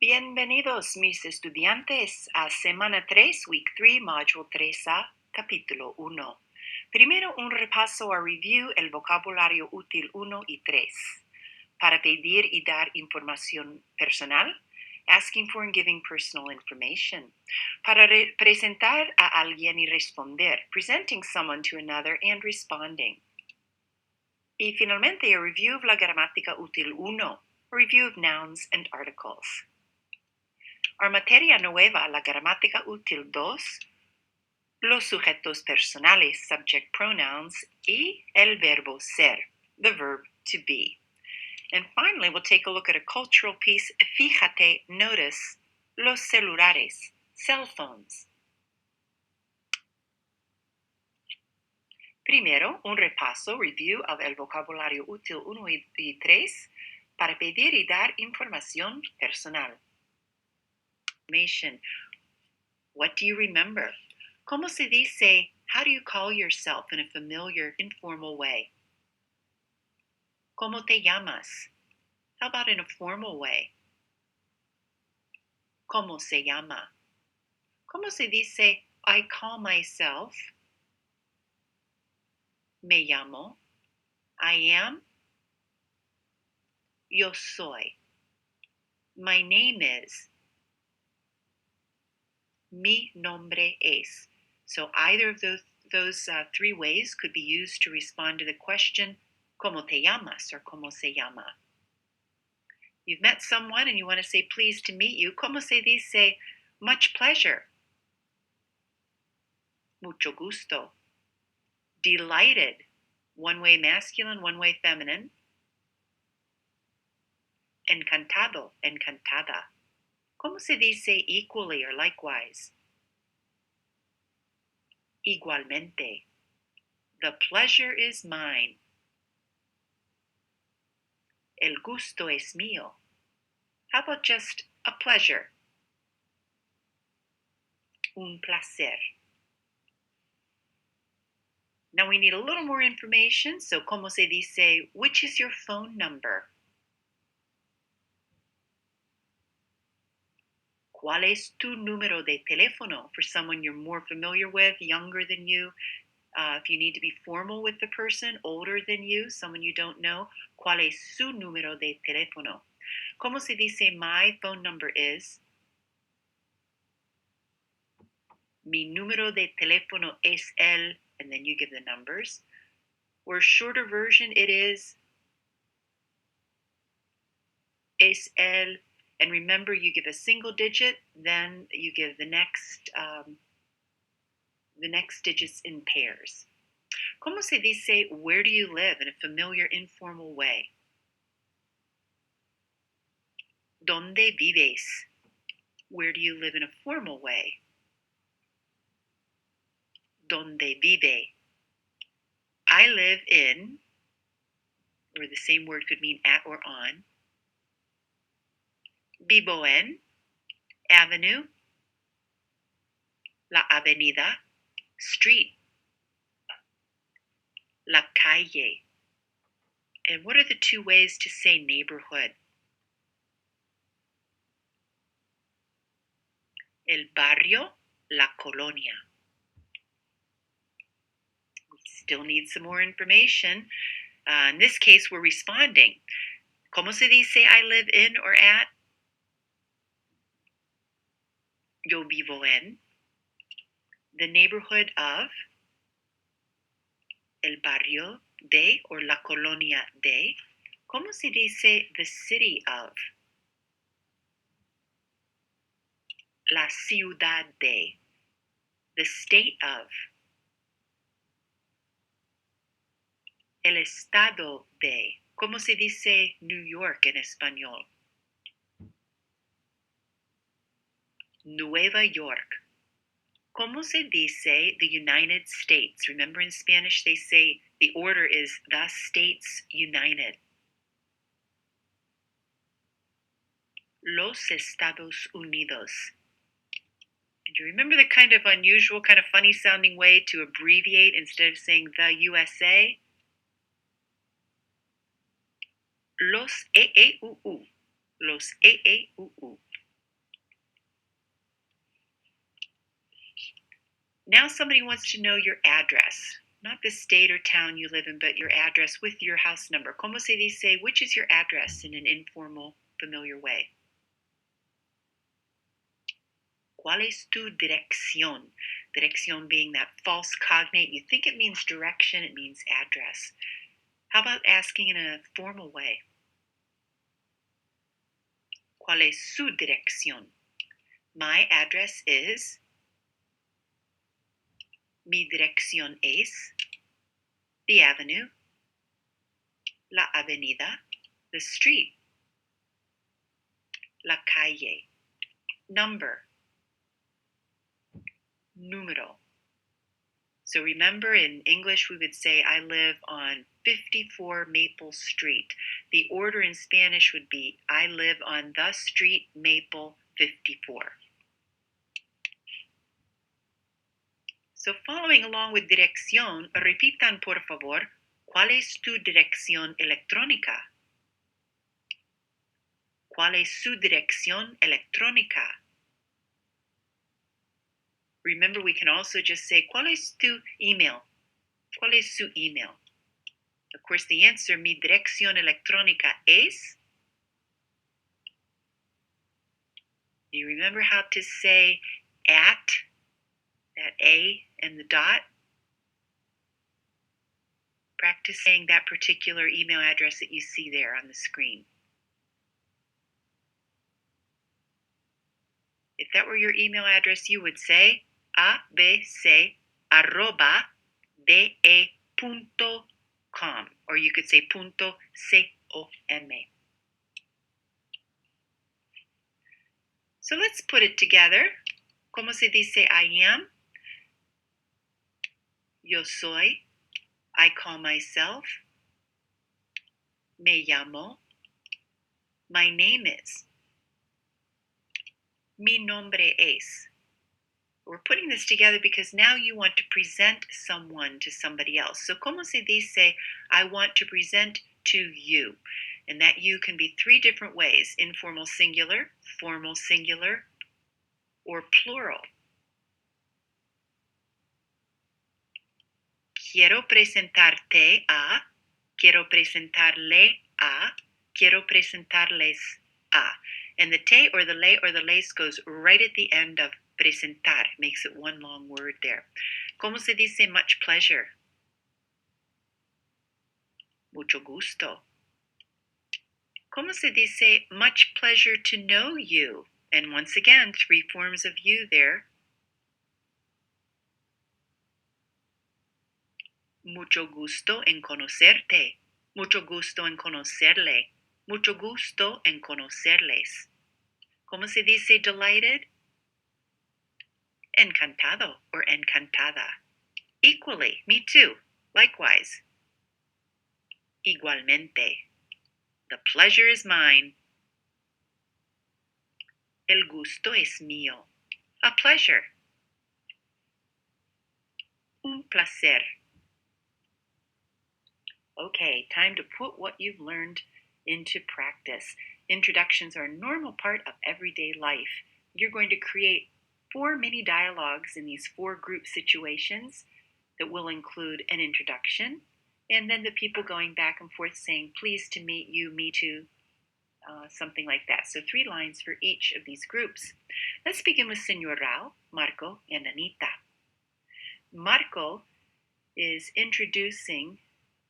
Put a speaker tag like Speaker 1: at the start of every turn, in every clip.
Speaker 1: Bienvenidos mis estudiantes a Semana 3, Week 3, Module 3A, Capítulo 1. Primero un repaso a review el vocabulario útil 1 y 3. Para pedir y dar información personal, asking for and giving personal information. Para presentar a alguien y responder, presenting someone to another and responding. Y finalmente a review of la gramática útil 1, review of nouns and articles. Our materia nueva, la gramática útil 2, los sujetos personales, subject pronouns, y el verbo ser, the verb to be. And finally, we'll take a look at a cultural piece. Fíjate, notice, los celulares, cell phones. Primero, un repaso, review of el vocabulario útil 1 y 3 para pedir y dar información personal. What do you remember? ¿Cómo se dice, how do you call yourself in a familiar, informal way? ¿Cómo te llamas? How about in a formal way? ¿Cómo se llama? ¿Cómo se dice, I call myself? Me llamo. I am. Yo soy. My name is. Mi nombre es. So either of those three ways could be used to respond to the question, ¿Cómo te llamas? Or ¿Cómo se llama? You've met someone and you want to say pleased to meet you. ¿Cómo se dice much pleasure? Mucho gusto. Delighted. One way masculine, one way feminine. Encantado, encantada. ¿Cómo se dice equally or likewise? Igualmente. The pleasure is mine. El gusto es mío. How about just a pleasure? Un placer. Now we need a little more information. So, ¿cómo se dice, which is your phone number? ¿Cuál es tu número de teléfono? For someone you're more familiar with, younger than you. If you need to be formal with the person, older than you, someone you don't know, ¿cuál es su número de teléfono? ¿Cómo se dice my phone number is? Mi número de teléfono es el, and then you give the numbers. Or shorter version, it is es el, and remember you give a single digit, then you give the next digits in pairs. ¿Cómo se dice where do you live in a familiar, informal way? ¿Dónde vives? Where do you live in a formal way? ¿Dónde vive? I live in, or the same word could mean at or on. Vivo en, avenue, la avenida, street, la calle. And what are the two ways to say neighborhood? El barrio, la colonia. We still need some more information. In this case, we're responding. ¿Cómo se dice I live in or at? Yo vivo en. The neighborhood of. El barrio de or la colonia de. ¿Cómo se dice the city of? La ciudad de. The state of. El estado de. ¿Cómo se dice New York en español? Nueva York. ¿Cómo se dice the United States? Remember in Spanish they say the order is the States United. Los Estados Unidos. And you remember the kind of unusual, kind of funny sounding way to abbreviate instead of saying the USA? Los EEUU. Los EEUU. Now somebody wants to know your address. Not the state or town you live in, but your address with your house number. ¿Cómo se dice, which is your address in an informal, familiar way? ¿Cuál es tu dirección? Dirección being that false cognate. You think it means direction, it means address. How about asking in a formal way? ¿Cuál es su dirección? My address is. Mi dirección es. The avenue. La avenida. The street. La calle. Number. Número. So remember, in English we would say, I live on 54 Maple Street. The order in Spanish would be, I live on the street Maple 54. So following along with dirección, repitan por favor, ¿cuál es tu dirección electrónica? ¿Cuál es su dirección electrónica? Remember, we can also just say, ¿cuál es tu email? ¿Cuál es su email? Of course, the answer, mi dirección electrónica es. Do you remember how to say at, that A and the dot? Practice saying that particular email address that you see there on the screen. If that were your email address, you would say abc@de.com, or you could say .com. So let's put it together. ¿Cómo se dice I am? Yo soy. I call myself. Me llamo. My name is. Mi nombre es. We're putting this together because now you want to present someone to somebody else. So, ¿cómo se dice I want to present to you? And that you can be three different ways: informal singular, formal singular, or plural. Quiero presentarte a, quiero presentarle a, quiero presentarles a. And the te or the le or the les goes right at the end of presentar, makes it one long word there. ¿Cómo se dice much pleasure? Mucho gusto. ¿Cómo se dice much pleasure to know you? And once again, three forms of you there. Mucho gusto en conocerte. Mucho gusto en conocerle. Mucho gusto en conocerles. ¿Cómo se dice delighted? Encantado or encantada. Equally, me too. Likewise. Igualmente. The pleasure is mine. El gusto es mío. A pleasure. Un placer. Okay, time to put what you've learned into practice. Introductions are a normal part of everyday life. You're going to create 4 mini dialogues in these 4 group situations that will include an introduction, and then the people going back and forth saying, pleased to meet you, me too, something like that. So 3 lines for each of these groups. Let's begin with Señor Rao, Marco, and Anita. Marco is introducing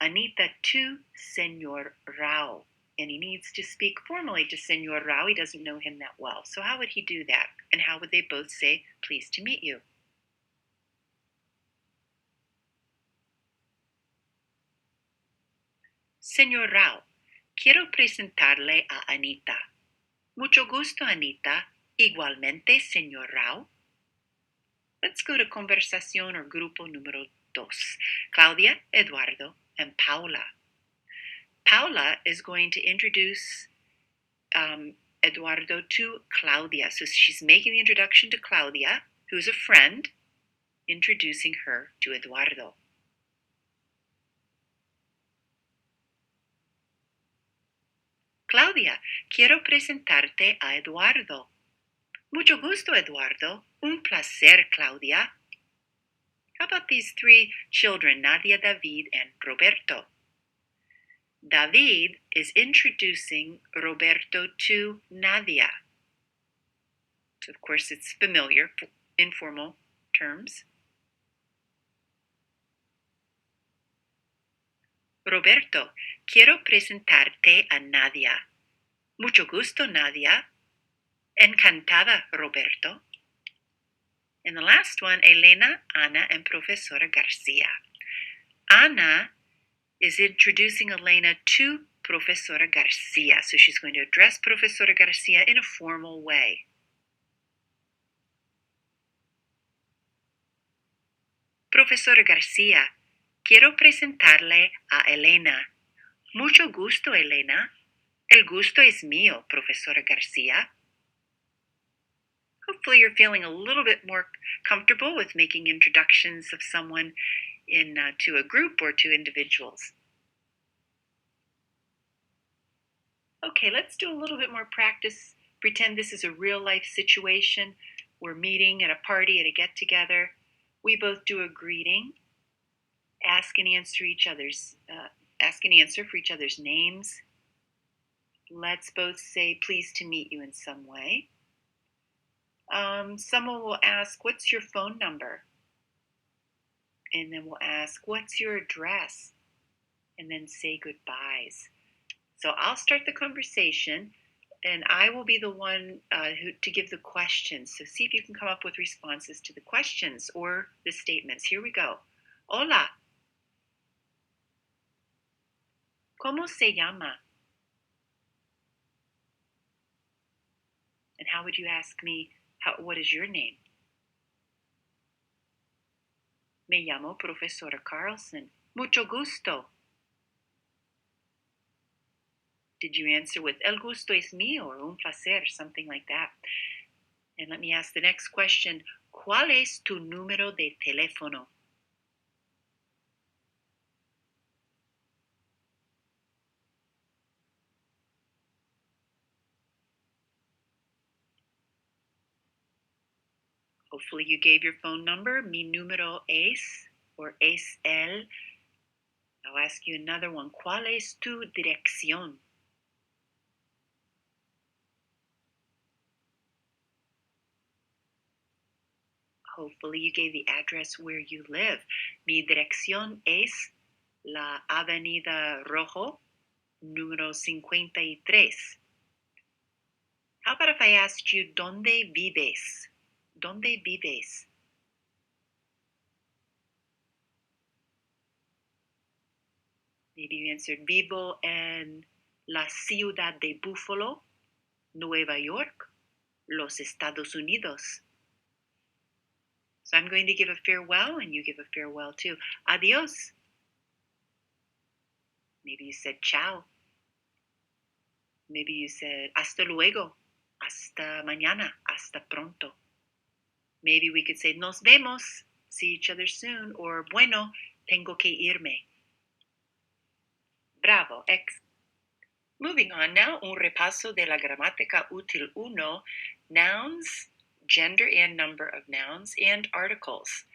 Speaker 1: Anita to Señor Rao, and he needs to speak formally to Señor Rao. He doesn't know him that well. So how would he do that? And how would they both say, pleased to meet you? Señor Rao, quiero presentarle a Anita. Mucho gusto, Anita. Igualmente, Señor Rao. Let's go to conversación or grupo número 2. Claudia, Eduardo, and Paula. Paula is going to introduce Eduardo to Claudia. So she's making the introduction to Claudia, who's a friend, introducing her to Eduardo. Claudia, quiero presentarte a Eduardo. Mucho gusto, Eduardo. Un placer, Claudia. How about these three children, Nadia, David, and Roberto? David is introducing Roberto to Nadia. So, of course, it's familiar, informal terms. Roberto, quiero presentarte a Nadia. Mucho gusto, Nadia. Encantada, Roberto. And the last one, Elena, Ana, and Profesora Garcia. Ana is introducing Elena to Profesora Garcia. So she's going to address Profesora Garcia in a formal way. Profesora Garcia, quiero presentarle a Elena. Mucho gusto, Elena. El gusto es mío, Profesora Garcia. Hopefully you're feeling a little bit more comfortable with making introductions of someone to a group or to individuals. Okay, let's do a little bit more practice. Pretend this is a real life situation. We're meeting at a party, at a get-together. We both do a greeting. Ask and answer for each other's names. Let's both say pleased to meet you in some way. Someone will ask, what's your phone number? And then we'll ask, what's your address? And then say goodbyes. So I'll start the conversation, and I will be the one to give the questions. So see if you can come up with responses to the questions or the statements. Here we go. Hola. ¿Cómo se llama? And how would you ask me, what is your name? Me llamo Profesora Carlson. Mucho gusto. Did you answer with el gusto es mío or un placer, something like that? And let me ask the next question. ¿Cuál es tu número de teléfono? Hopefully you gave your phone number. Mi número es, or es el. I'll ask you another one. ¿Cuál es tu dirección? Hopefully you gave the address where you live. Mi dirección es la Avenida Rojo, número 53. How about if I asked you, ¿dónde vives? ¿Dónde vives? Maybe you answered, vivo en la ciudad de Buffalo, Nueva York, los Estados Unidos. So I'm going to give a farewell, and you give a farewell too. Adios. Maybe you said ciao. Maybe you said hasta luego, hasta mañana, hasta pronto. Maybe we could say nos vemos, see each other soon, or bueno, tengo que irme. Bravo, Moving on now, un repaso de la gramática útil 1, nouns, gender and number of nouns, and articles,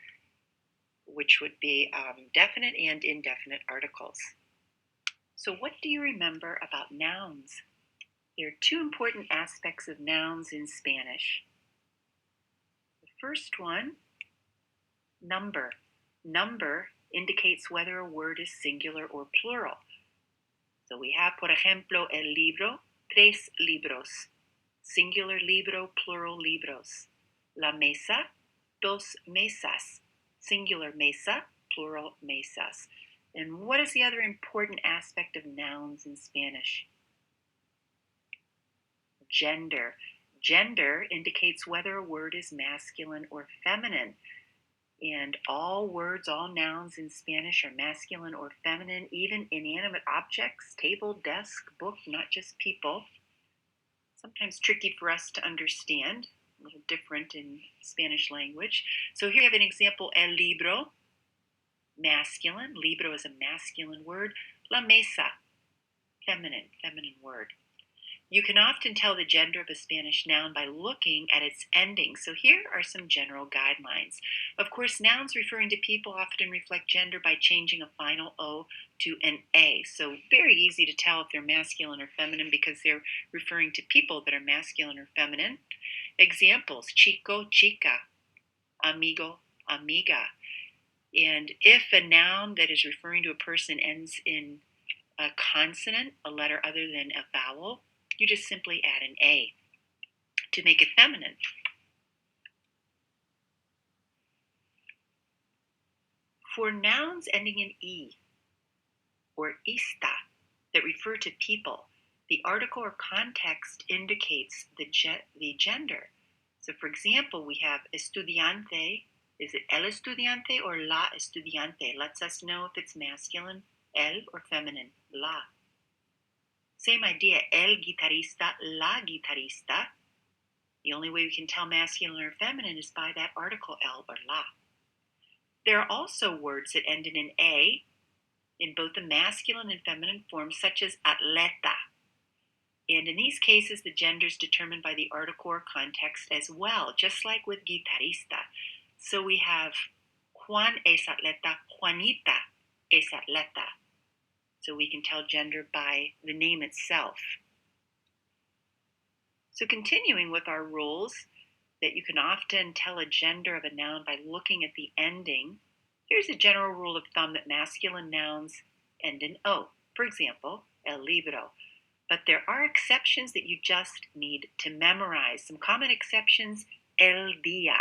Speaker 1: which would be definite and indefinite articles. So what do you remember about nouns? There are two important aspects of nouns in Spanish. The first one, number. Number indicates whether a word is singular or plural. So we have, por ejemplo, el libro, 3 libros. Singular libro, plural libros. La mesa, 2 mesas. Singular mesa, plural mesas. And what is the other important aspect of nouns in Spanish? Gender. Gender indicates whether a word is masculine or feminine. And all words, all nouns in Spanish are masculine or feminine, even inanimate objects, table, desk, book, not just people. Sometimes tricky for us to understand, a little different in Spanish language. So here you have an example, el libro, masculine. Libro is a masculine word. La mesa, feminine word. You can often tell the gender of a Spanish noun by looking at its ending. So here are some general guidelines. Of course, nouns referring to people often reflect gender by changing a final O to an A. So very easy to tell if they're masculine or feminine because they're referring to people that are masculine or feminine. Examples: chico, chica, amigo, amiga. And if a noun that is referring to a person ends in a consonant, a letter other than a vowel, you just simply add an A to make it feminine. For nouns ending in E or ista that refer to people, the article or context indicates the gender. So for example, we have estudiante. Is it el estudiante or la estudiante? Lets us know if it's masculine, el, or feminine, la. Same idea, el guitarrista, la guitarrista. The only way we can tell masculine or feminine is by that article el or la. There are also words that end in an A in both the masculine and feminine forms, such as atleta. And in these cases, the gender is determined by the article or context as well, just like with guitarrista. So we have Juan es atleta, Juanita es atleta. So we can tell gender by the name itself. So continuing with our rules that you can often tell a gender of a noun by looking at the ending, here's a general rule of thumb that masculine nouns end in O. For example, el libro. But there are exceptions that you just need to memorize. Some common exceptions: el día.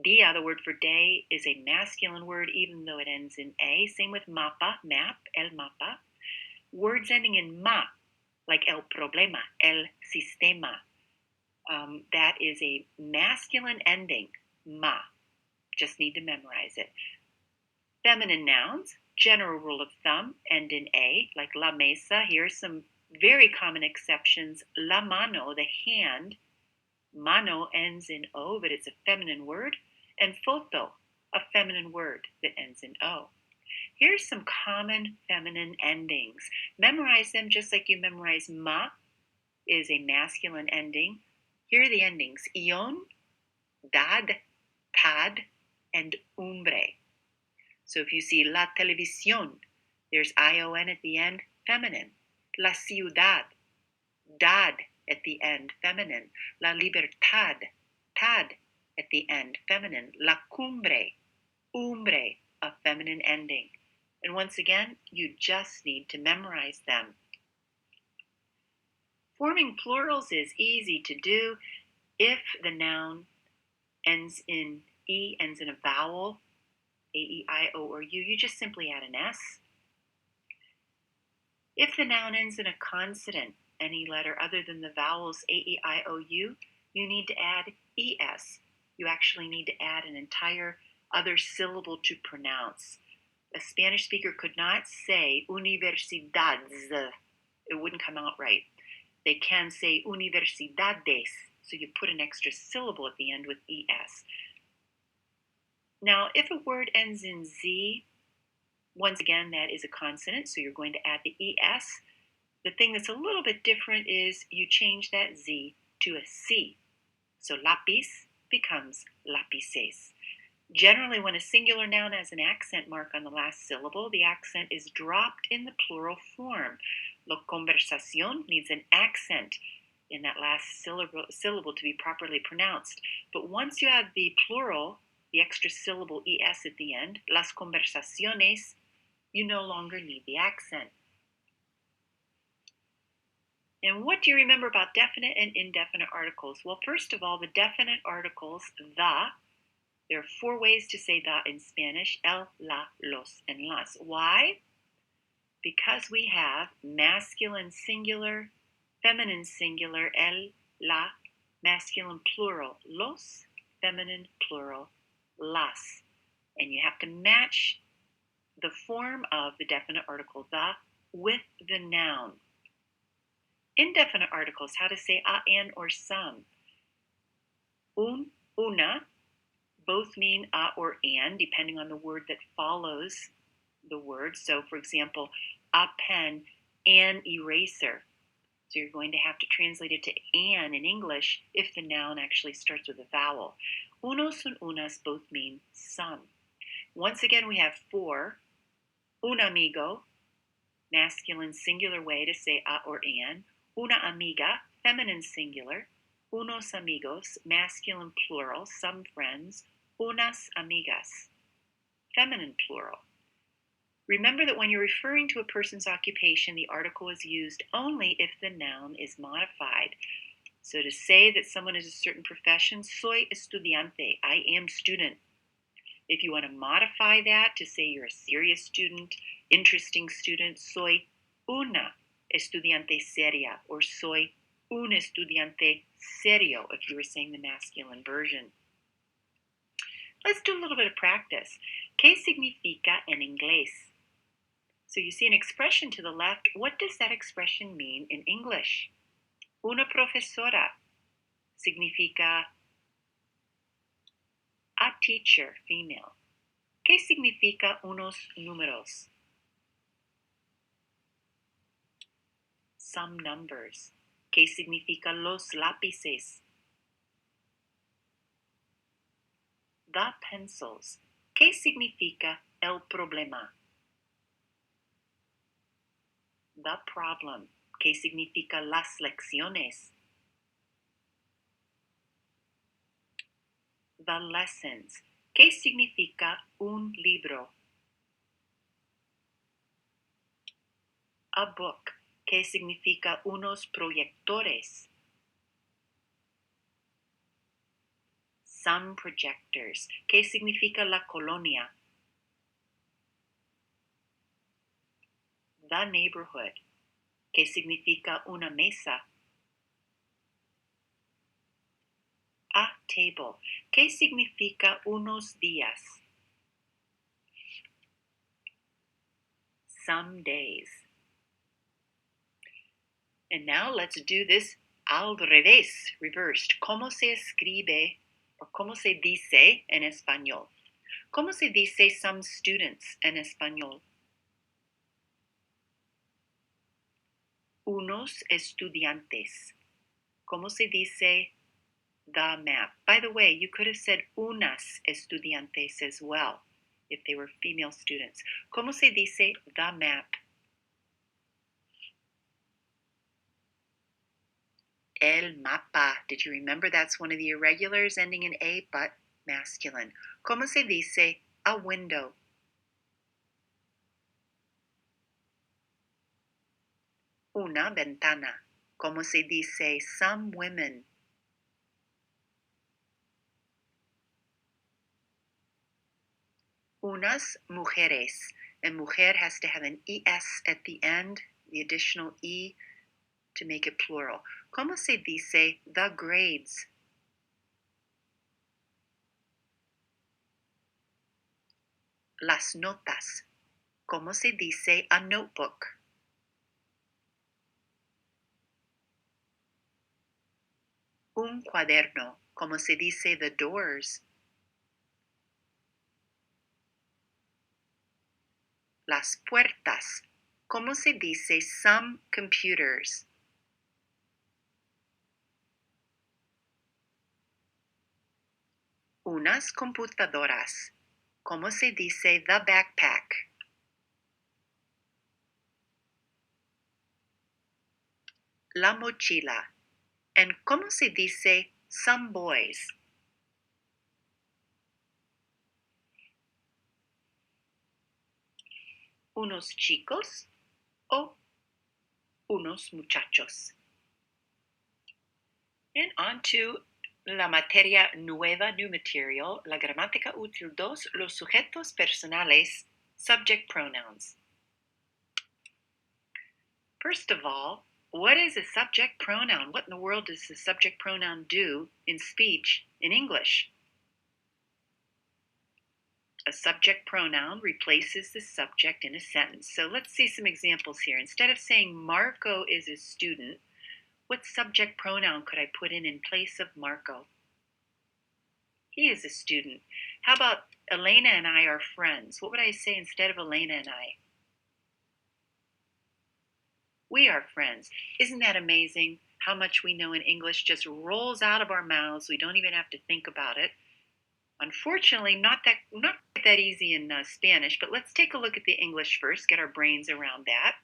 Speaker 1: Día, the word for day, is a masculine word even though it ends in A. Same with mapa, map, el mapa. Words ending in ma, like el problema, el sistema. That is a masculine ending, ma. Just need to memorize it. Feminine nouns, general rule of thumb, end in A, like la mesa. Here are some very common exceptions. La mano, the hand. Mano ends in O, but it's a feminine word. And foto, a feminine word that ends in O. Here's some common feminine endings. Memorize them just like you memorize ma is a masculine ending. Here are the endings: ion, dad, tad, and umbre. So if you see la televisión, there's ion at the end, feminine. La ciudad, dad at the end, feminine. La libertad, tad at the end, feminine. La cumbre, umbre, a feminine ending. And once again, you just need to memorize them. Forming plurals is easy to do if the noun ends in E, ends in a vowel, A, E, I, O, or U. You just simply add an S. If the noun ends in a consonant, any letter other than the vowels A, E, I, O, U, you need to add ES. You actually need to add an entire other syllable to pronounce. A Spanish speaker could not say universidades. It wouldn't come out right. They can say universidades, so you put an extra syllable at the end with ES. Now, if a word ends in Z, once again, that is a consonant, so you're going to add the ES. The thing that's a little bit different is you change that Z to a C. So lapis becomes lapices. Generally, when a singular noun has an accent mark on the last syllable, the accent is dropped in the plural form. La conversación needs an accent in that last syllable to be properly pronounced. But once you have the plural, the extra syllable es at the end, las conversaciones, you no longer need the accent. And what do you remember about definite and indefinite articles? Well, first of all, the definite articles, the. There are 4 ways to say the in Spanish: el, la, los, and las. Why? Because we have masculine singular, feminine singular, el, la, masculine plural, los, feminine plural, las. And you have to match the form of the definite article the with the noun. Indefinite articles, how to say a, an, or some. Un, una, both mean a or an, depending on the word that follows the word. So, for example, a pen, an eraser. So you're going to have to translate it to an in English if the noun actually starts with a vowel. Unos and unas both mean some. Once again, we have four. Un amigo, masculine singular way to say a or an. Una amiga, feminine singular. Unos amigos, masculine plural, some friends. Unas amigas, feminine plural. Remember that when you're referring to a person's occupation, the article is used only if the noun is modified. So to say that someone is a certain profession, soy estudiante, I am student. If you want to modify that to say you're a serious student, interesting student, soy una estudiante seria, or soy un estudiante serio, if you were saying the masculine version. Let's do a little bit of practice. ¿Qué significa en inglés? So you see an expression to the left. What does that expression mean in English? Una profesora significa a teacher, female. ¿Qué significa unos números? Some numbers. ¿Qué significa los lápices? The pencils. ¿Qué significa el problema? The problem. ¿Qué significa las lecciones? The lessons. ¿Qué significa un libro? A book. ¿Qué significa unos proyectores? Some projectors. ¿Qué significa la colonia? The neighborhood. ¿Qué significa una mesa? A table. ¿Qué significa unos días? Some days. And now let's do this al revés, reversed. ¿Cómo se escribe or cómo se dice en español? ¿Cómo se dice some students en español? Unos estudiantes. ¿Cómo se dice the map? By the way, you could have said unas estudiantes as well if they were female students. ¿Cómo se dice the map? El mapa. Did you remember that's one of the irregulars ending in A, but masculine? ¿Cómo se dice a window? Una ventana. ¿Cómo se dice some women? Unas mujeres. And mujer has to have an ES at the end, the additional E to make it plural. ¿Cómo se dice the grades? Las notas. ¿Cómo se dice a notebook? Un cuaderno. ¿Cómo se dice the doors? Las puertas. ¿Cómo se dice some computers? Unas computadoras. ¿Cómo se dice the backpack? La mochila. And ¿cómo se dice some boys? Unos chicos o unos muchachos. And on to la materia nueva, new material, la gramática útil 2, los sujetos personales, subject pronouns. First of all, what is a subject pronoun? What in the world does the subject pronoun do in speech in English? A subject pronoun replaces the subject in a sentence. So let's see some examples here. Instead of saying Marco is a student, what subject pronoun could I put in place of Marco? He is a student. How about Elena and I are friends? What would I say instead of Elena and I? We are friends. Isn't that amazing? How much we know in English just rolls out of our mouths. We don't even have to think about it. Unfortunately, not that easy in Spanish, but let's take a look at the English first, get our brains around that.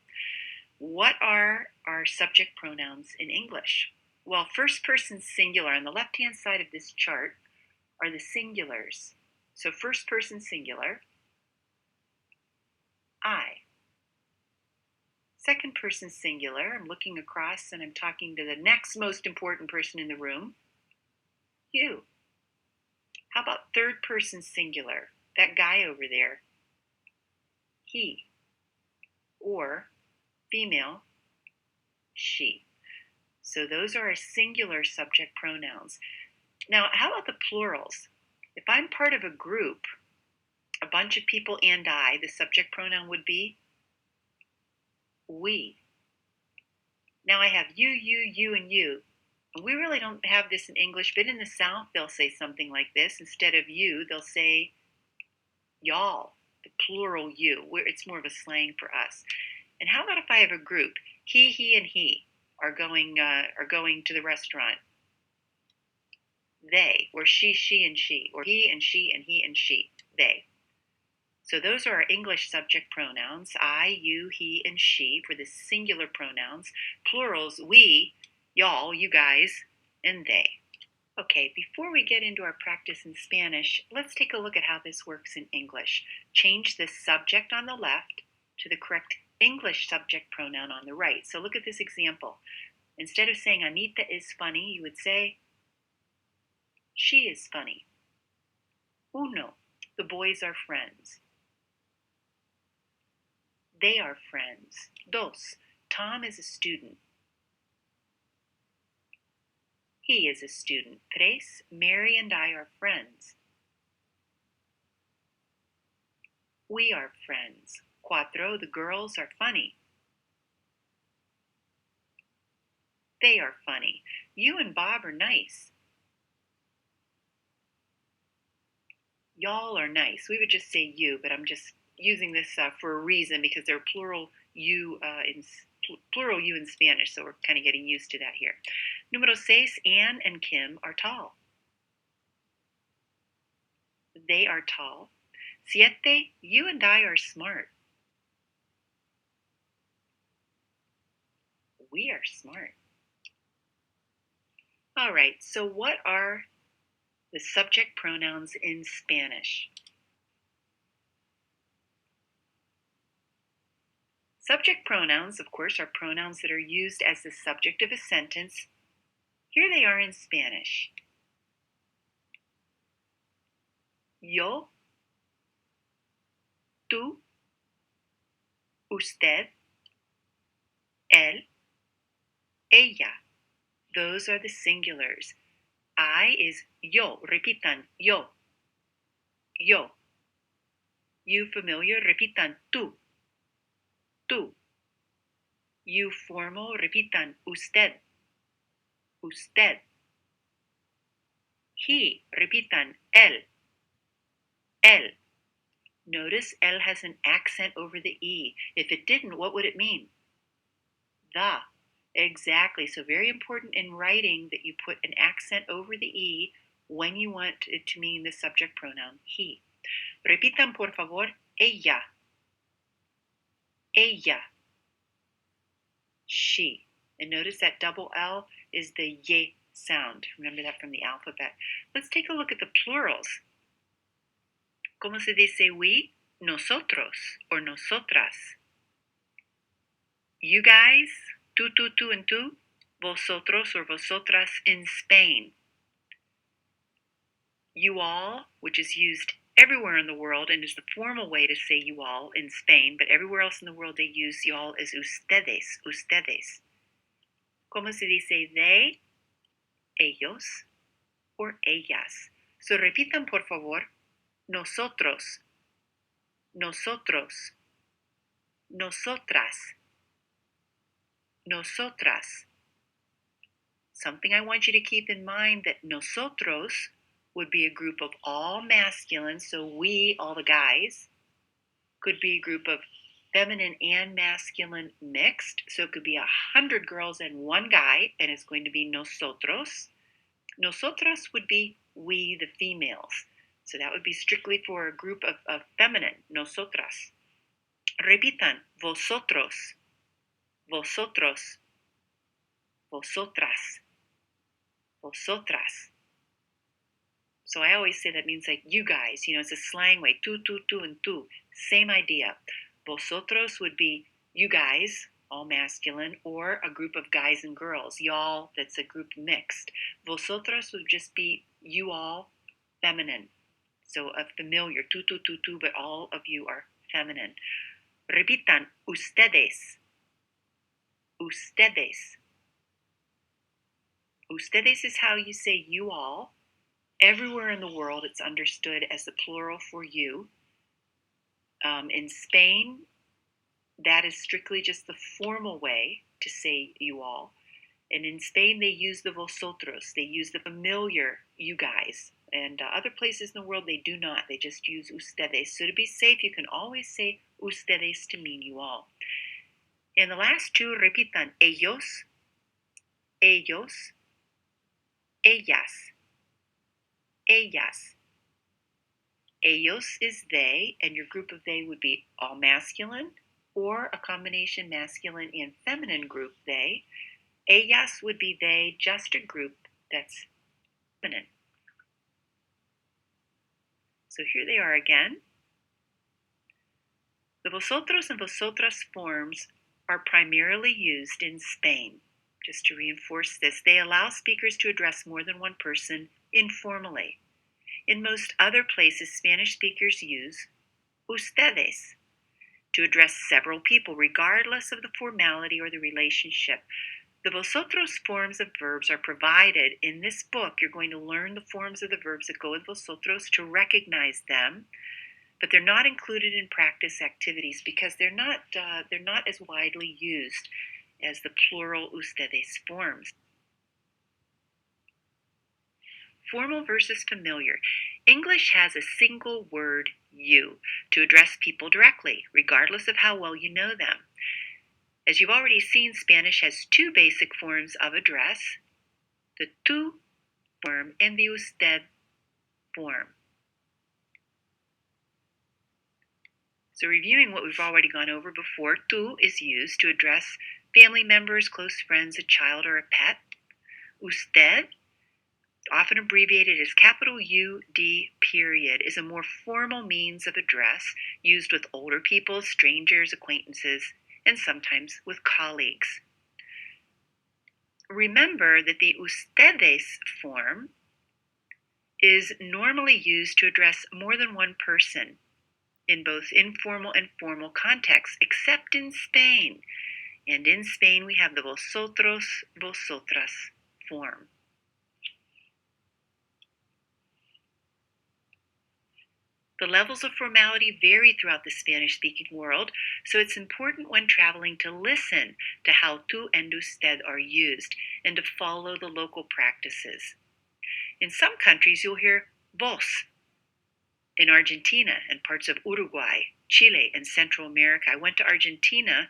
Speaker 1: What are our subject pronouns in English? Well, first person singular on the left-hand side of this chart are the singulars. So first person singular, I. Second person singular, I'm looking across and I'm talking to the next most important person in the room, you. How about third person singular? That guy over there, he. Or female, she. So those are our singular subject pronouns. Now, how about the plurals? If I'm part of a group, a bunch of people and I, the subject pronoun would be we. Now I have you, and you. And we really don't have this in English, but in the South, they'll say something like this. Instead of you, they'll say y'all, the plural you, where it's more of a slang for us. And how about if I have a group? He, and he are going to the restaurant. They, or she, and she, or he, and he, and she, they. So those are our English subject pronouns, I, you, he, and she for the singular pronouns. Plurals, we, y'all, you guys, and they. Okay, before we get into our practice in Spanish, let's take a look at how this works in English. Change the subject on the left to the correct English subject pronoun on the right. So look at this example. Instead of saying Anita is funny, you would say she is funny. Uno, the boys are friends. They are friends. Dos, Tom is a student. He is a student. Tres, Mary and I are friends. We are friends. Cuatro, the girls are funny. They are funny. You and Bob are nice. Y'all are nice. We would just say you, but I'm just using this for a reason because they're plural you in Spanish, so we're kind of getting used to that here. Número 6, Anne and Kim are tall. They are tall. Siete, you and I are smart. We are smart. All right, so what are the subject pronouns in Spanish? Subject pronouns, of course, are pronouns that are used as the subject of a sentence. Here they are in Spanish. Yo, tú, usted, él, ella. Those are the singulars. I is yo. Repitan, yo. Yo. You familiar? Repitan, tú. Tú. You formal? Repitan, usted. Usted. He. Repitan, él. Él. Notice él has an accent over the E. If it didn't, what would it mean? The. Exactly. So very important in writing that you put an accent over the E when you want it to mean the subject pronoun he. Repitan, por favor, ella. Ella. She. And notice that double L is the ye sound. Remember that from the alphabet. Let's take a look at the plurals. ¿Cómo se dice we? Nosotros or nosotras. You guys, tú, and tú. Vosotros or vosotras in Spain. You all, which is used everywhere in the world and is the formal way to say you all in Spain, but everywhere else in the world they use you all as ustedes, ustedes. ¿Cómo se dice they? Ellos or ellas. So repitan por favor, nosotros, nosotros, nosotras, nosotras. Something I want you to keep in mind that nosotros would be a group of all masculine, so we, all the guys, could be a group of feminine and masculine mixed. So it could be 100 girls and one guy, and it's going to be nosotros. Nosotras would be we, the females. So that would be strictly for a group of feminine, nosotras. Repitan, vosotros, vosotros, vosotras, vosotras. So I always say that means like you guys, it's a slang way. Tú, and tú. Same idea. Vosotros would be you guys, all masculine, or a group of guys and girls. Y'all, that's a group mixed. Vosotras would just be you all, feminine. So a familiar, tú, but all of you are feminine. Repitan, ustedes. Ustedes. Ustedes is how you say you all. Everywhere in the world, it's understood as the plural for you. In Spain, that is strictly just the formal way to say you all. And in Spain, they use the vosotros. They use the familiar you guys. And other places in the world, they do not. They just use ustedes. So to be safe, you can always say ustedes to mean you all. And the last two, repitan, ellos, ellos, ellas, ellas. Ellos is they, and your group of they would be all masculine, or a combination masculine and feminine group they. Ellas would be they, just a group that's feminine. So here they are again. The vosotros and vosotras forms are primarily used in Spain. Just to reinforce this, they allow speakers to address more than one person informally. In most other places, Spanish speakers use ustedes to address several people, regardless of the formality or the relationship. The vosotros forms of verbs are provided in this book. You're going to learn the forms of the verbs that go with vosotros to recognize them, but they're not included in practice activities because they're not as widely used as the plural ustedes forms. Formal versus familiar. English has a single word, you, to address people directly, regardless of how well you know them. As you've already seen, Spanish has two basic forms of address, the tú form and the usted form. So reviewing what we've already gone over before, tú is used to address family members, close friends, a child, or a pet. Usted, often abbreviated as capital U-D period, is a more formal means of address used with older people, strangers, acquaintances, and sometimes with colleagues. Remember that the ustedes form is normally used to address more than one person in both informal and formal contexts, except in Spain. And in Spain, we have the vosotros, vosotras form. The levels of formality vary throughout the Spanish-speaking world, so it's important when traveling to listen to how tú and usted are used and to follow the local practices. In some countries, you'll hear vos. In Argentina and parts of Uruguay, Chile, and Central America. I went to Argentina,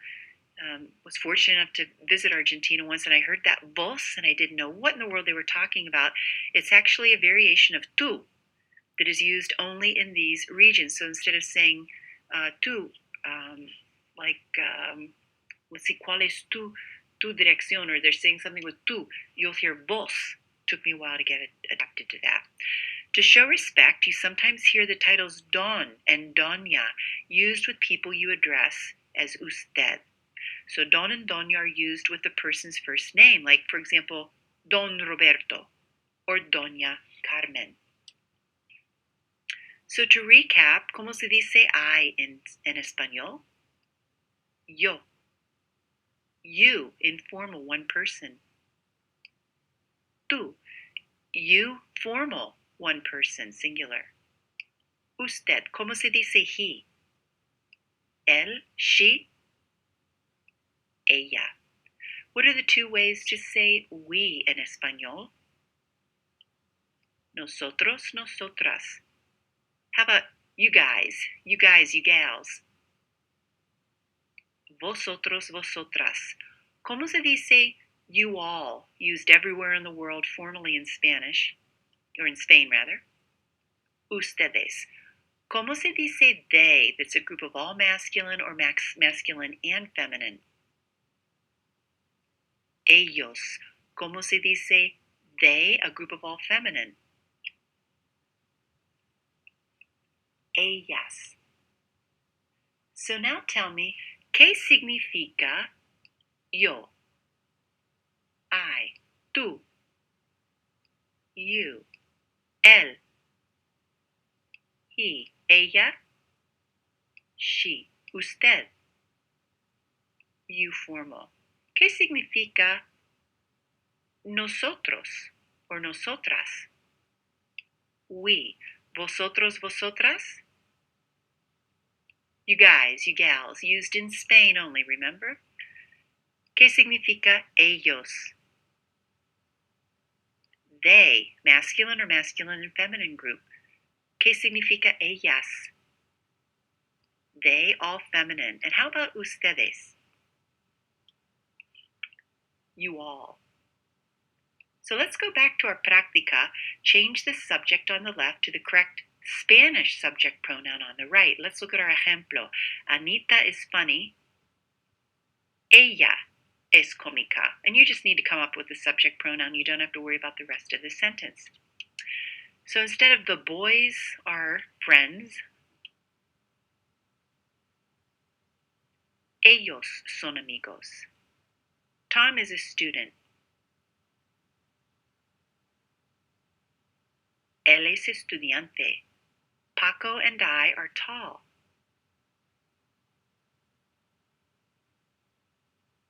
Speaker 1: was fortunate enough to visit Argentina once, and I heard that vos, and I didn't know what in the world they were talking about. It's actually a variation of tú that is used only in these regions. So instead of saying tú, let's see, ¿cuál es tu dirección? Or they're saying something with tú, you'll hear vos. Took me a while to get adapted to that. To show respect, you sometimes hear the titles don and doña used with people you address as usted. So don and doña are used with the person's first name, like, for example, Don Roberto or Doña Carmen. So to recap, ¿cómo se dice I en español? Yo. You, informal, one person. Tú. You, formal, one person, singular. Usted, ¿cómo se dice he? Él, she, ella. What are the two ways to say we in español? Nosotros, nosotras. How about you guys, you gals? vosotros, vosotras. ¿Cómo se dice you all, used everywhere in the world formally in Spanish, or in Spain rather? Ustedes. ¿Cómo se dice they, that's a group of all masculine or masculine and feminine? Ellos. ¿Cómo se dice they, a group of all feminine? Ellas. So now tell me, ¿qué significa yo? I, tú, you, él, he, ella, she, usted, you formal. ¿Qué significa nosotros or nosotras? We, vosotros, vosotras? You guys, you gals, used in Spain only, remember? ¿Qué significa ellos? They, masculine or masculine and feminine group. ¿Qué significa ellas? They, all feminine. And how about ustedes? You all. So let's go back to our práctica. Change the subject on the left to the correct Spanish subject pronoun on the right. Let's look at our ejemplo. Anita is funny. Ella es cómica. And you just need to come up with the subject pronoun. You don't have to worry about the rest of the sentence. So instead of the boys are friends, ellos son amigos. Tom is a student. Él es estudiante. Paco and I are tall.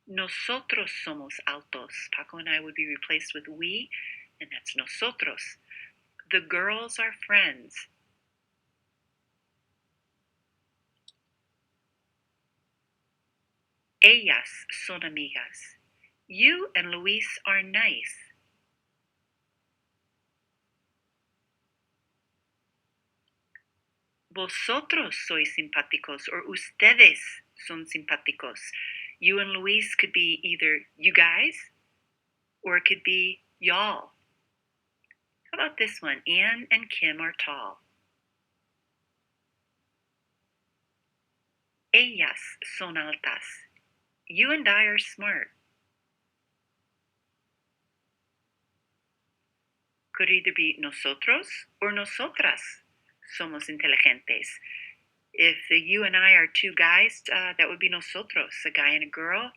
Speaker 1: Nosotros somos altos. Paco and I would be replaced with we, and that's nosotros. The girls are friends. Ellas son amigas. You and Luis are nice. Vosotros sois simpáticos, or ustedes son simpáticos. You and Luis could be either you guys, or it could be y'all. How about this one? Anne and Kim are tall. Ellas son altas. You and I are smart. Could either be nosotros or nosotras somos inteligentes. If the you and I are two guys, that would be nosotros. A guy and a girl,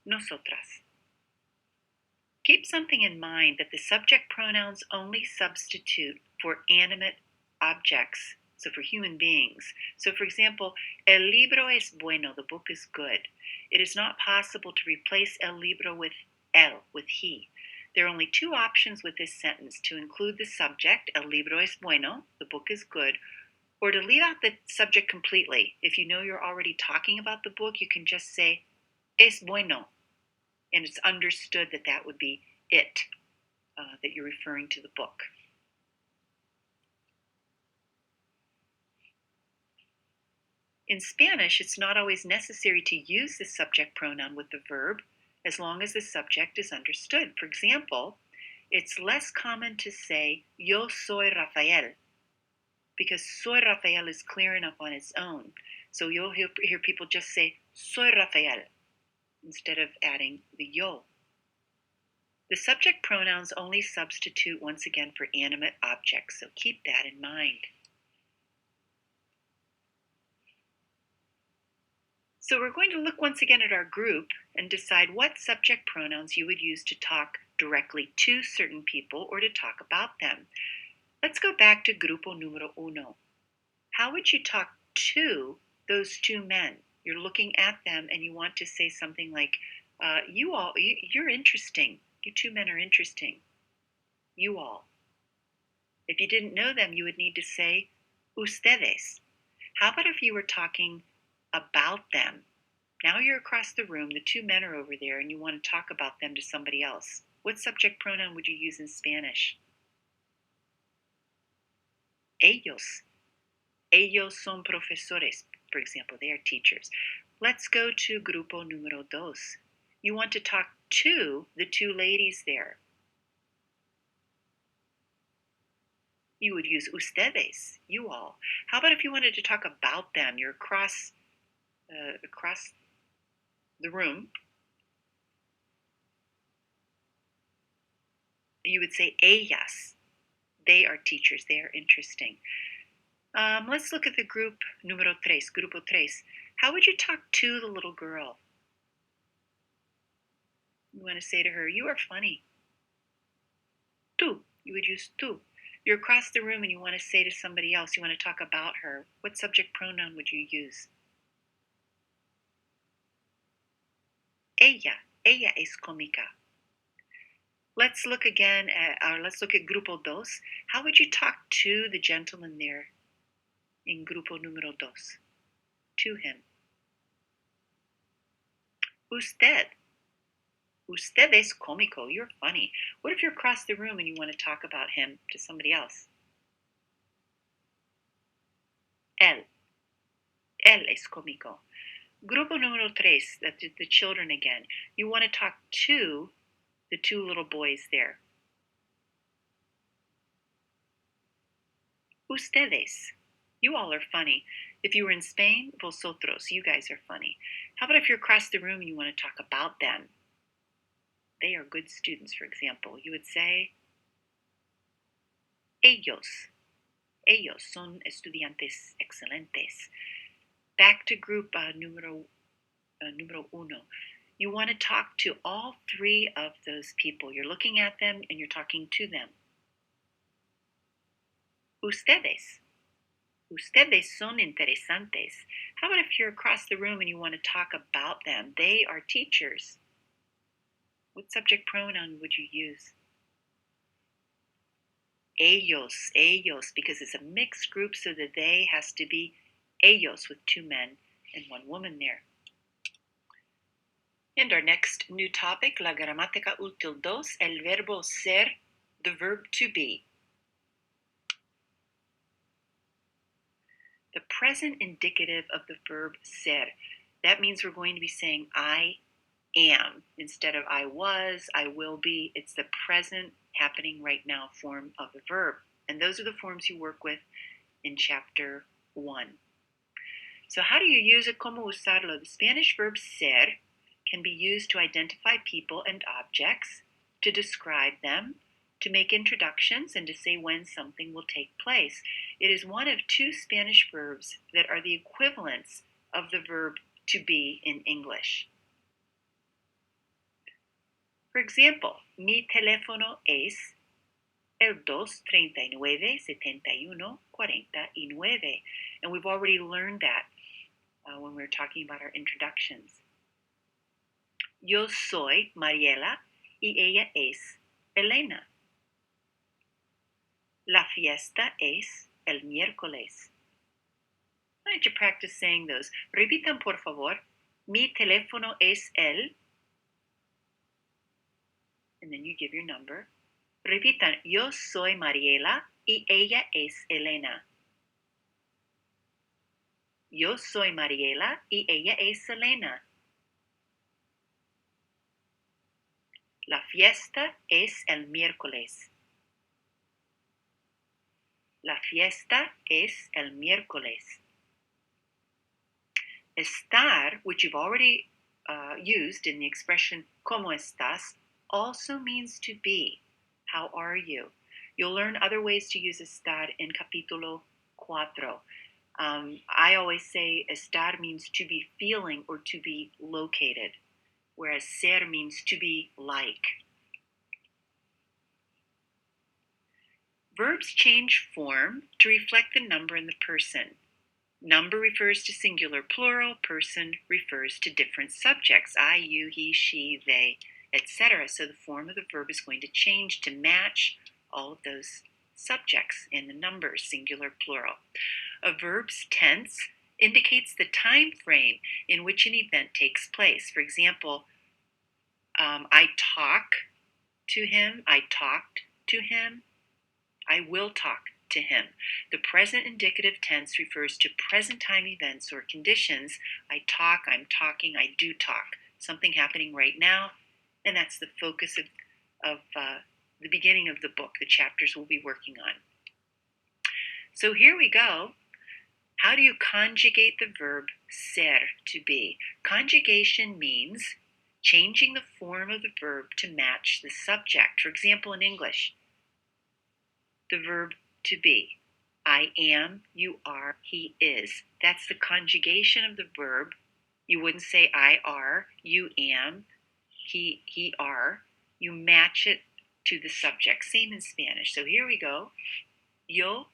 Speaker 1: nosotras. Keep something in mind that the subject pronouns only substitute for animate objects, so for human beings. So for example, el libro es bueno, the book is good. It is not possible to replace el libro with él, with he. There are only two options with this sentence: to include the subject, el libro es bueno, the book is good, or to leave out the subject completely. If you know you're already talking about the book, you can just say, es bueno, and it's understood that that would be it, that you're referring to the book. In Spanish, it's not always necessary to use the subject pronoun with the verb, as long as the subject is understood. For example, it's less common to say, yo soy Rafael, because soy Rafael is clear enough on its own. So you'll hear people just say, soy Rafael, instead of adding the yo. The subject pronouns only substitute once again for animate objects, so keep that in mind. So we're going to look once again at our group and decide what subject pronouns you would use to talk directly to certain people or to talk about them. Let's go back to grupo número uno. How would you talk to those two men? You're looking at them and you want to say something like, you're interesting. You two men are interesting. You all. If you didn't know them, you would need to say ustedes. How about if you were talking about them? Now you're across the room, the two men are over there, and you want to talk about them to somebody else. What subject pronoun would you use in Spanish? Ellos. Ellos son profesores, for example, they are teachers. Let's go to grupo número dos. You want to talk to the two ladies there. You would use ustedes, you all. How about if you wanted to talk about them? You're across the room. You would say ellas. They are teachers. They are interesting. Let's look at the group número tres, grupo tres. How would you talk to the little girl? You want to say to her, you are funny. Tú. You would use tú. You're across the room and you want to say to somebody else, you want to talk about her. What subject pronoun would you use? Ella. Ella es cómica. Let's look again let's look at grupo dos. How would you talk to the gentleman there in grupo número dos? To him. Usted. Usted es cómico. You're funny. What if you're across the room and you want to talk about him to somebody else? Él. Él es cómico. Grupo número tres, that's the children again. You want to talk to the two little boys there. Ustedes. You all are funny. If you were in Spain, vosotros. You guys are funny. How about if you're across the room and you want to talk about them? They are good students, for example. You would say, ellos. Ellos son estudiantes excelentes. Back to group número uno. You want to talk to all three of those people. You're looking at them and you're talking to them. Ustedes. Ustedes son interesantes. How about if you're across the room and you want to talk about them? They are teachers. What subject pronoun would you use? Ellos, ellos, because it's a mixed group, so the they has to be ellos with two men and one woman there. And our next new topic, la gramática útil 2, el verbo ser, the verb to be. The present indicative of the verb ser. That means we're going to be saying I am instead of I was, I will be. It's the present happening right now form of the verb. And those are the forms you work with in chapter 1. So how do you use it? Como usarlo? The Spanish verb ser can be used to identify people and objects, to describe them, to make introductions, and to say when something will take place. It is one of two Spanish verbs that are the equivalents of the verb to be in English. For example, mi teléfono es el 239-71-49. And we've already learned that when we were talking about our introductions. Yo soy Mariela y ella es Elena. La fiesta es el miércoles. Why don't you practice saying those? Repitan, por favor. Mi teléfono es el. And then you give your number. Repitan, yo soy Mariela y ella es Elena. Yo soy Mariela y ella es Elena. La fiesta es el miércoles. La fiesta es el miércoles. Estar, which you've already used in the expression ¿Cómo estás?, also means to be. How are you? You'll learn other ways to use estar in capítulo 4. I always say estar means to be feeling or to be located, whereas ser means to be like. Verbs change form to reflect the number in the person. Number refers to singular plural, person refers to different subjects, I, you, he, she, they, etc. So the form of the verb is going to change to match all of those subjects in the numbers, singular, plural. A verb's tense indicates the time frame in which an event takes place. For example, I talk to him, I talked to him, I will talk to him. The present indicative tense refers to present time events or conditions. I talk, I'm talking, I do talk. Something happening right now, and that's the focus of the beginning of the book, the chapters we'll be working on. So here we go. How do you conjugate the verb ser, to be? Conjugation means changing the form of the verb to match the subject. For example, in English, the verb to be. I am, you are, he is. That's the conjugation of the verb. You wouldn't say I are, you am, he are. You match it to the subject. Same in Spanish. So here we go. Yo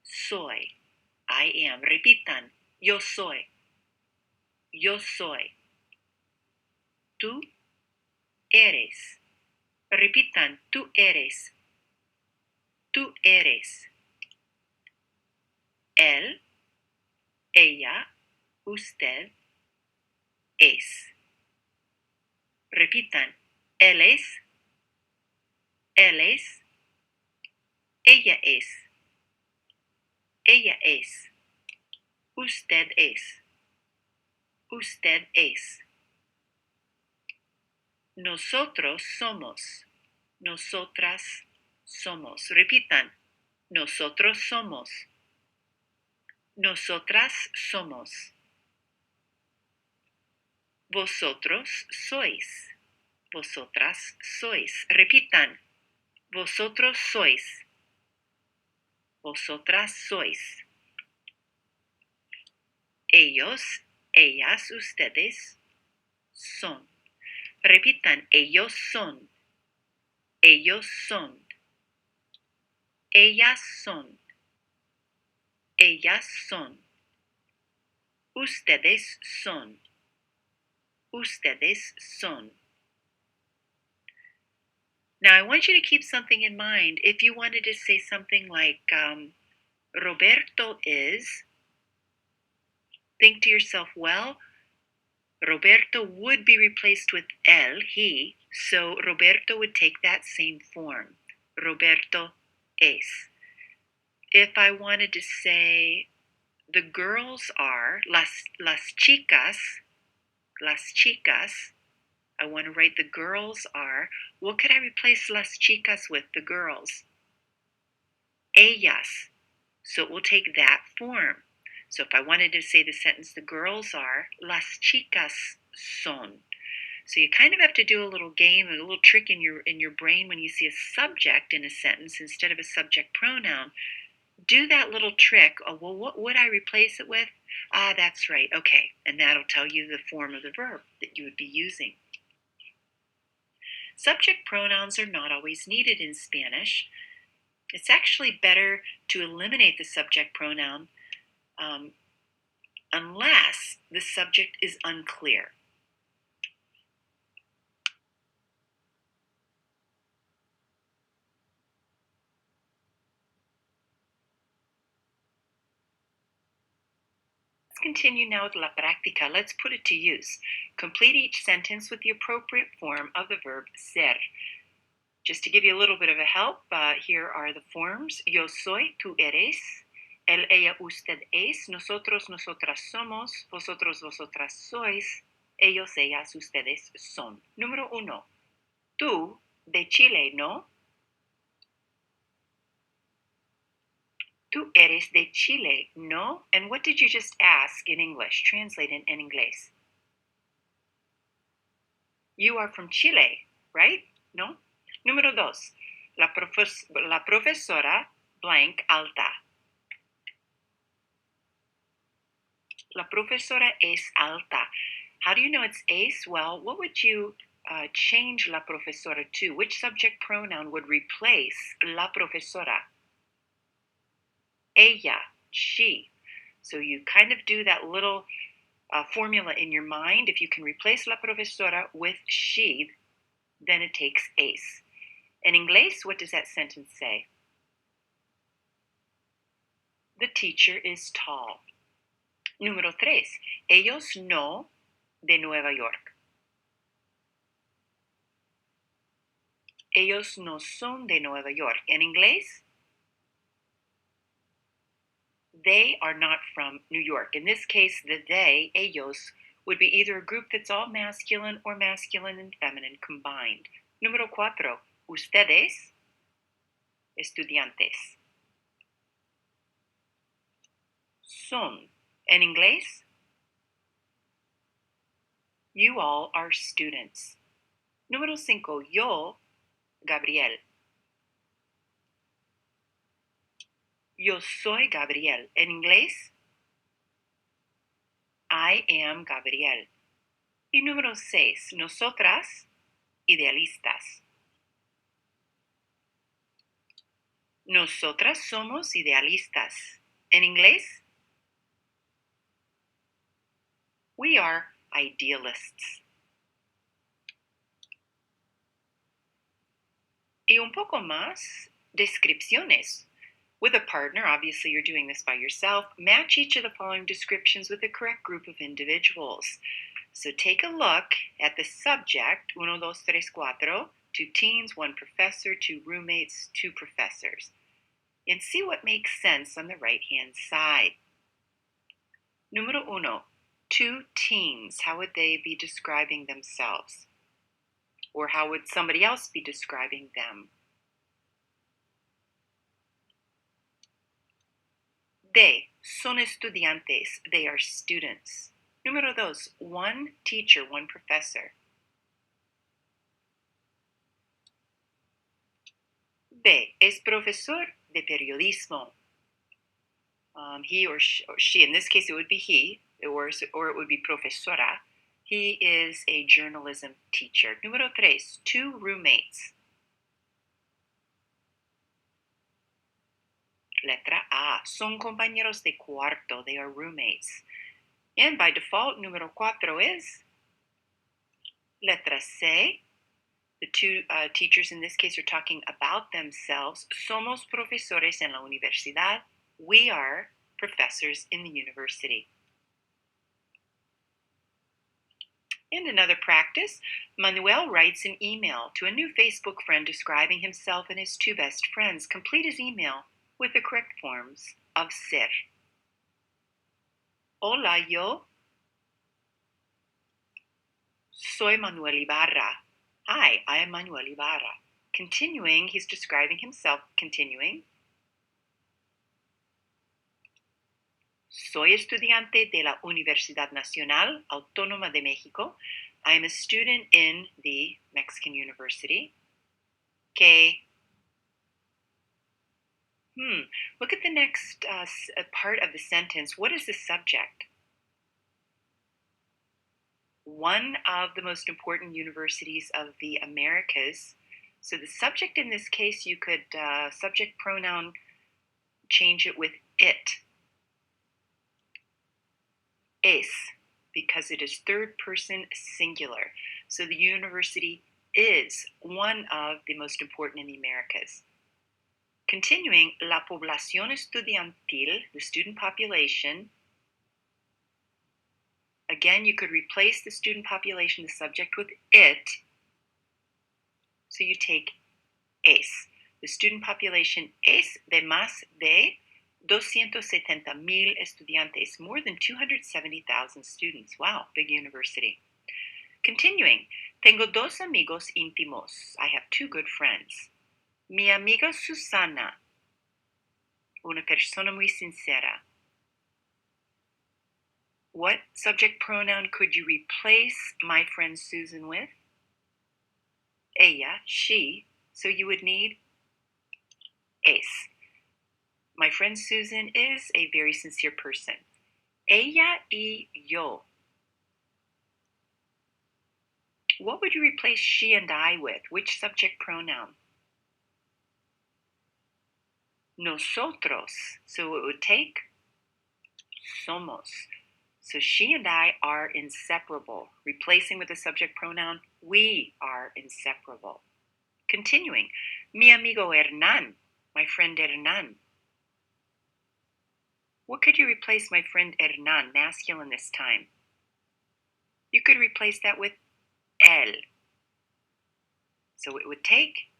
Speaker 1: soy. I am. Repitan. Yo soy. Yo soy. Tú eres. Repitan. Tú eres. Tú eres. Él, ella, usted es. Repitan. Él es. Él es. Ella es. Ella es. Usted es. Usted es. Nosotros somos. Nosotras somos. Repitan. Nosotros somos. Nosotras somos. Vosotros sois. Vosotras sois. Repitan. Vosotros sois. Vosotras sois. Ellos, ellas, ustedes son. Repitan. Ellos son. Ellos son. Ellas son. Ellas son. Ustedes son. Ustedes son. Now, I want you to keep something in mind. If you wanted to say something like, Roberto is, think to yourself, well, Roberto would be replaced with él, he, so Roberto would take that same form. Roberto es. If I wanted to say, the girls are, las chicas, I want to write the girls are. What could I replace las chicas with, the girls? Ellas. So it will take that form. So if I wanted to say the sentence, the girls are, las chicas son. So you kind of have to do a little game, a little trick in your brain when you see a subject in a sentence instead of a subject pronoun. Do that little trick. Oh, well, what would I replace it with? Ah, that's right. Okay. And that'll tell you the form of the verb that you would be using. Subject pronouns are not always needed in Spanish. It's actually better to eliminate the subject pronoun unless the subject is unclear. Let's continue now with la práctica. Let's put it to use. Complete each sentence with the appropriate form of the verb ser. Just to give you a little bit of a help, here are the forms. Yo soy, tú eres. Él, ella, usted es. Nosotros, nosotras somos. Vosotros, vosotras sois. Ellos, ellas, ustedes son. Número 1. Tú, de Chile, ¿no? Tú eres de Chile, ¿no? And what did you just ask in English? Translate in inglés. You are from Chile, right? No? Número 2. La profesora blank alta. La profesora es alta. How do you know it's es? Well, what would you change la profesora to? Which subject pronoun would replace la profesora? Ella, she. So you kind of do that little formula in your mind. If you can replace la profesora with she, then it takes es. In English, what does that sentence say? The teacher is tall. Número 3. Ellos no de Nueva York. Ellos no son de Nueva York. En inglés, They are not from New York. In this case, the they, ellos, would be either a group that's all masculine or masculine and feminine combined. Número 4. Ustedes, estudiantes. Son. En inglés, you all are students. Número 5. Yo, Gabriel. Yo soy Gabriel. En inglés, I am Gabriel. Y número 6. Nosotras, idealistas. Nosotras somos idealistas. En inglés, we are idealists. Y un poco más, descripciones. With a partner, obviously you're doing this by yourself, match each of the following descriptions with the correct group of individuals. So take a look at the subject, 1, 2, 3, 4, 2 teens, 1 professor, 2 roommates, 2 professors, and see what makes sense on the right-hand side. Número 1, 2 teens. How would they be describing themselves? Or how would somebody else be describing them? They son estudiantes. They are students. Número 2, 1 teacher, 1 professor. B, es profesor de periodismo. He or she, in this case it would be he, or it would be profesora. He is a journalism teacher. Número 3, 2 roommates. Letra A, son compañeros de cuarto. They are roommates. And by default, número 4 is letra C. The 2 teachers in this case are talking about themselves. Somos profesores en la universidad. We are professors in the university. And another practice, Manuel writes an email to a new Facebook friend describing himself and his 2 best friends. Complete his email with the correct forms of ser. Hola, yo soy Manuel Ibarra. Hi, I am Manuel Ibarra. Continuing, he's describing himself. Continuing. Soy estudiante de la Universidad Nacional Autónoma de México. I am a student in the Mexican University. Que look at the next part of the sentence. What is the subject? One of the most important universities of the Americas. So the subject in this case, you could subject pronoun change it with it. Es, because it is 3rd person singular. So the university is one of the most important in the Americas. Continuing, la población estudiantil, the student population. Again, you could replace the student population, the subject, with it. So you take es. The student population es de más de 270,000 estudiantes, more than 270,000 students. Wow, big university. Continuing, tengo 2 amigos íntimos. I have 2 good friends. Mi amiga Susana, una persona muy sincera. What subject pronoun could you replace my friend Susan with? Ella, she. So you would need es. My friend Susan is a very sincere person. Ella y yo. What would you replace she and I with? Which subject pronoun? Nosotros. So it would take somos. So she and I are inseparable. Replacing with the subject pronoun, we are inseparable. Continuing, mi amigo Hernan, my friend Hernan. What could you replace my friend Hernan, masculine this time? You could replace that with él. So it would take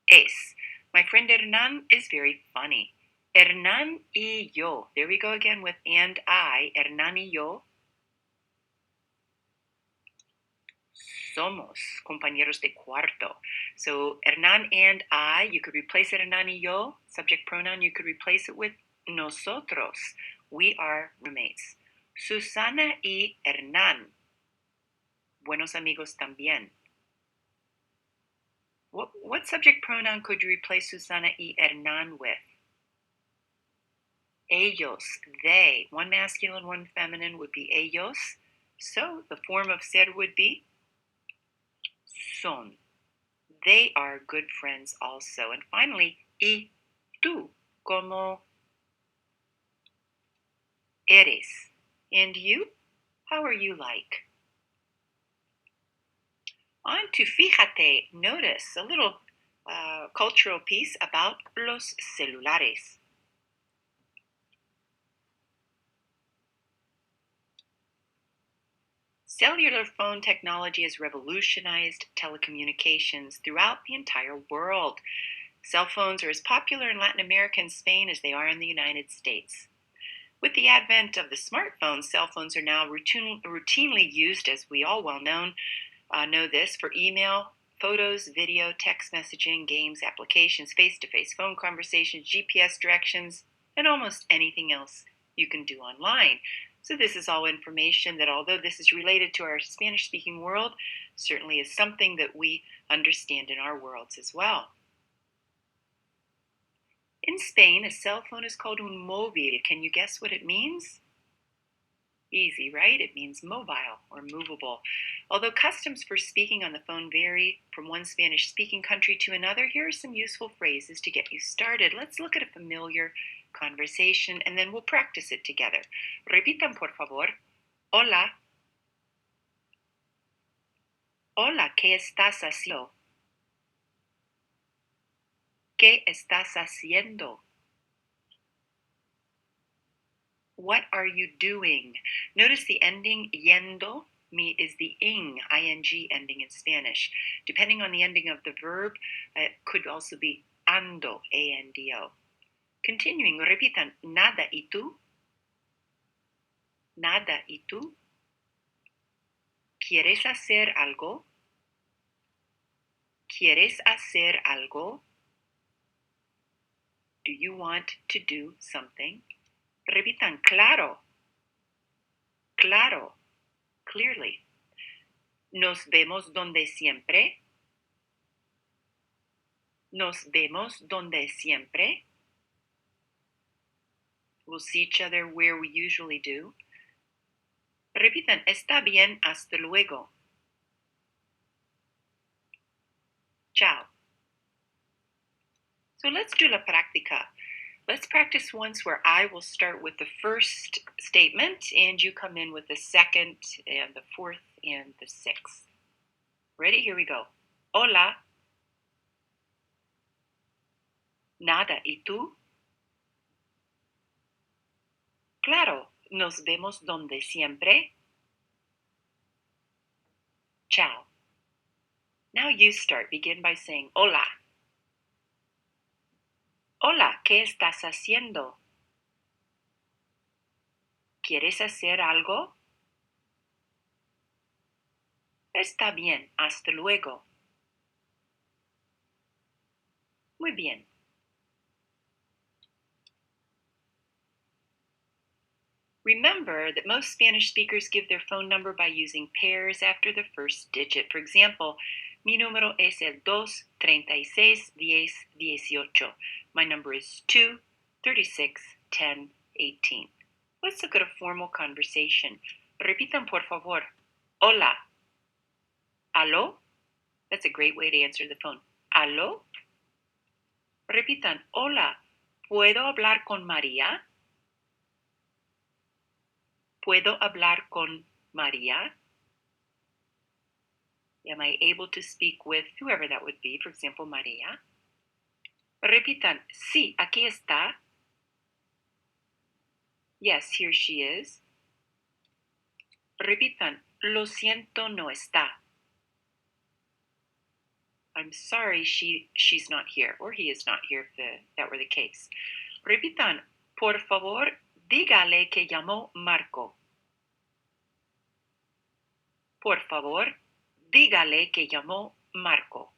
Speaker 1: es. My friend Hernan is very funny. Hernán y yo. There we go again with and I. Hernán y yo somos compañeros de cuarto. So Hernán and I, you could replace it Hernán y yo, subject pronoun, you could replace it with nosotros. We are roommates. Susana y Hernán, buenos amigos también. What subject pronoun could you replace Susana y Hernán with? Ellos, they. One masculine, one feminine would be ellos. So the form of ser would be son. They are good friends also. And finally, y tú, como eres. And you? How are you like? On to fíjate, notice, a little cultural piece about los celulares. Cellular phone technology has revolutionized telecommunications throughout the entire world. Cell phones are as popular in Latin America and Spain as they are in the United States. With the advent of the smartphone, cell phones are now routinely used, as we all well know this, for email, photos, video, text messaging, games, applications, face-to-face phone conversations, GPS directions, and almost anything else you can do online. So this is all information that, although this is related to our Spanish-speaking world, certainly is something that we understand in our worlds as well. In Spain, a cell phone is called un móvil. Can you guess what it means? Easy, right? It means mobile or movable. Although customs for speaking on the phone vary from one Spanish-speaking country to another, here are some useful phrases to get you started. Let's look at a familiar conversation and then we'll practice it together. Repitan, por favor. Hola. Hola, ¿qué estás haciendo? ¿Qué estás haciendo? What are you doing? Notice the ending yendo is the ing ending in Spanish. Depending on the ending of the verb, it could also be ando, A-N-D-O. Continuing, repitan, nada y tú? Nada y tú? ¿Quieres hacer algo? ¿Quieres hacer algo? Do you want to do something? Repitan, claro. Claro. Clearly. Nos vemos donde siempre. Nos vemos donde siempre. We'll see each other where we usually do. Repitan, está bien, hasta luego. Ciao. So let's do la práctica. Let's practice once where I will start with the first statement and you come in with the second and the fourth and the sixth. Ready? Here we go. Hola. Nada. ¿Y tú? Claro. Nos vemos donde siempre. Ciao. Now you start. Begin by saying hola. Hola, ¿qué estás haciendo? ¿Quieres hacer algo? Está bien, hasta luego. Muy bien. Remember that most Spanish speakers give their phone number by using pairs after the first digit. For example, mi número es el 2361018. My number is 2361018. Let's look at a formal conversation. Repitan, por favor. Hola. ¿Aló? That's a great way to answer the phone. ¿Aló? Repitan, hola. ¿Puedo hablar con María? ¿Puedo hablar con María? Am I able to speak with whoever that would be? For example, María. Repitan, sí, aquí está. Yes, here she is. Repitan, lo siento, no está. I'm sorry, she's not here, or he is not here if that were the case. Repitan, por favor, dígale que llamó Marco. Por favor, dígale que llamó Marco.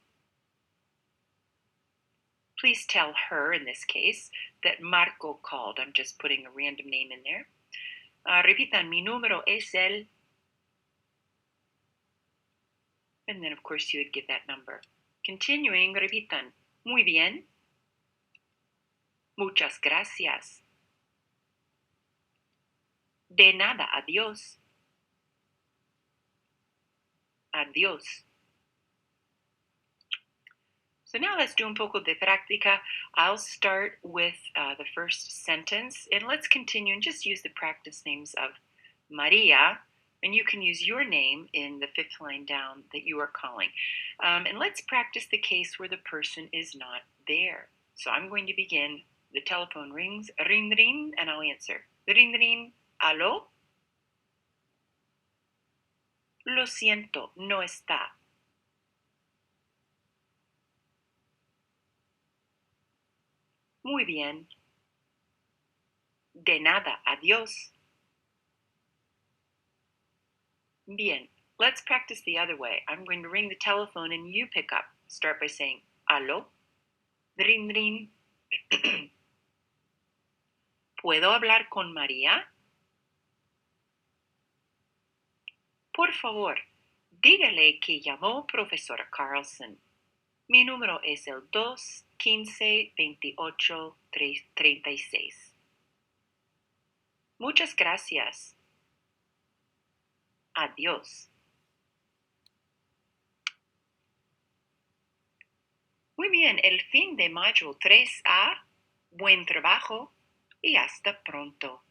Speaker 1: Please tell her, in this case, that Marco called. I'm just putting a random name in there. Repitan, mi número es el... And then, of course, you would give that number. Continuing, repitan, muy bien. Muchas gracias. De nada, adiós. Adiós. So now let's do un poco de práctica. I'll start with the first sentence, and let's continue and just use the practice names of Maria, and you can use your name in the fifth line down that you are calling. And let's practice the case where the person is not there. So I'm going to begin. The telephone rings, ring, ring, and I'll answer. Ring, ring, ¿aló? Lo siento, no está. Muy bien. De nada, adiós. Bien. Let's practice the other way. I'm going to ring the telephone and you pick up. Start by saying, ¿aló? Ring, ring. ¿Puedo hablar con María? Por favor, dígale que llamó profesora Carlson. Mi número es el 215-2836. Muchas gracias. Adiós. Muy bien, el fin de Module 3A. Buen trabajo y hasta pronto.